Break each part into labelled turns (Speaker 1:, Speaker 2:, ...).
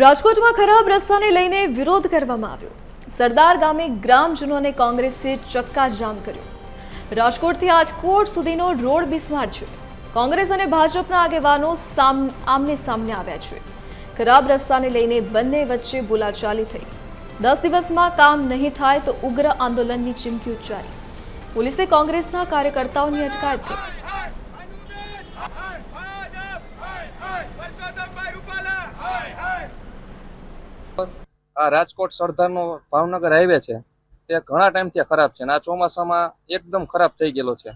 Speaker 1: રાજકોટમાં ખરાબ રસ્તાને લઈને વિરોધ કરવામાં આવ્યો। સરદાર ગામે ગ્રામજનોને કોંગ્રેસે ચક્કાજામ કર્યો। રાજકોટથી આજકોટ સુધીનો રોડ બિસ્માર છે। કોંગ્રેસ અને ભાજપના આગેવાનો આમને સામને આવ્યા છે। ખરાબ રસ્તાને લઈને બંને વચ્ચે બોલાચાલી થઈ। 10 દિવસમાં કામ નહીં થાય તો ઉગ્ર આંદોલનની ચીમકી ઉચ્ચારી। પોલીસે કોંગ્રેસના કાર્યકર્તાઓની અટકાયત કરી।
Speaker 2: આ રાજકોટ સરદારનો ભાવનગર હાઈવે છે તે ઘણા ટાઈમથી ખરાબ છે અને આ ચોમાસામાં એકદમ ખરાબ થઈ ગયેલો છે।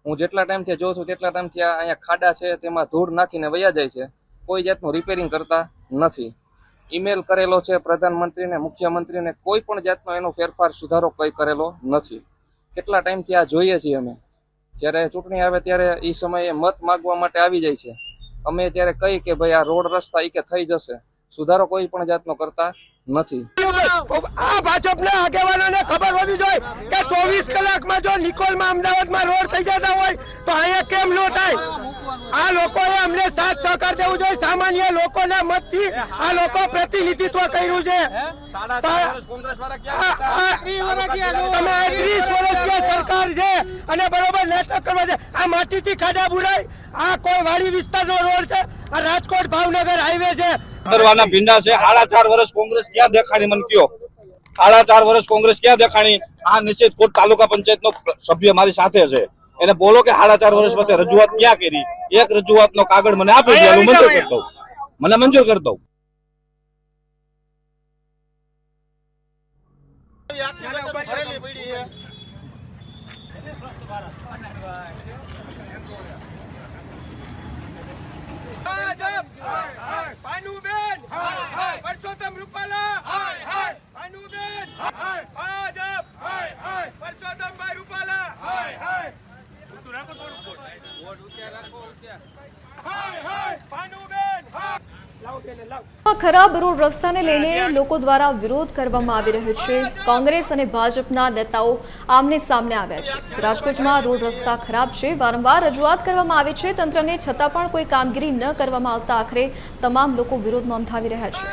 Speaker 2: હું જેટલા ટાઈમથી જોઉં છું તેટલા ટાઈમથી અહીંયા ખાડા છે તેમાં ધૂળ નાખીને વયા જાય છે। કોઈ જાતનું રિપેરિંગ કરતા નથી। ઈમેલ કરેલો છે પ્રધાનમંત્રીને, મુખ્યમંત્રીને, કોઈ પણ જાતનો એનો ફેરફાર સુધારો કંઈ કરેલો નથી। કેટલા ટાઈમથી આ જોઈએ છીએ અમે। જ્યારે ચૂંટણી આવે ત્યારે એ સમયે મત માગવા માટે આવી જાય છે। અમે ત્યારે કહી કે ભાઈ આ રોડ રસ્તા કે થઈ જશે, સુધારો કોઈ પણ જાતનો કરતા નથી।
Speaker 3: આ ભાજપના આગેવાનોને ખબર હોવી જોઈએ કે 24 કલાકમાં જો નિકોલમાં અમદાવાદમાં રોડ થઈ જતા હોય તો અહીંયા કેમ ન થાય। આ લોકોએ અમને સાથ સહકાર દેવું જોઈએ। સામાન્ય લોકોના મતથી આ લોકો પ્રતિનિધિત્વ કર્યું છે। તમે 30 વર્ષથી સરકાર છે અને બરોબર નાટક કરવા છે। આ માટીથી ખાડા બુરાય, આ કોઈ વાડી વિસ્તારનો રોડ છે, આ રાજકોટ ભાવનગર હાઈવે છે।
Speaker 4: ભીંડા છે। 4.5 વર્ષ કોંગ્રેસ ક્યાં દેખાણી? મને કયો, 4.5 વર્ષ કોંગ્રેસ ક્યાં દેખાણી? આ નિશ્ચિત કોટ તાલુકા પંચાયતનો સભ્ય મારી સાથે છે, એને બોલો કે 4.5 વર્ષ પછી રજૂઆત ક્યાં કરી? એક રજૂઆતનો કાગળ મને આપી દે, હું મંજૂર કરી દઉં, મને મંજૂર કરી દઉં।
Speaker 3: પાનુબેન પરસોત્તમ રૂપાલા, પાનુબેન ભાજપ, પરસોત્તમભાઈ રૂપાલા, પાનુબેન।
Speaker 1: ખરાબ રોડ રસ્તાને લઈને લોકો દ્વારા વિરોધ કરવામાં આવી રહ્યો છે। કોંગ્રેસ અને ભાજપના નેતાઓ આમને સામને આવ્યા છે। રાજકોટમાં રોડ રસ્તા ખરાબ છે, વારંવાર રજૂઆત કરવામાં આવી છે તંત્રને, છતાં પણ કોઈ કામગીરી ન કરવામાં આવતા આખરે તમામ લોકો વિરોધ નોંધાવી રહ્યા છે।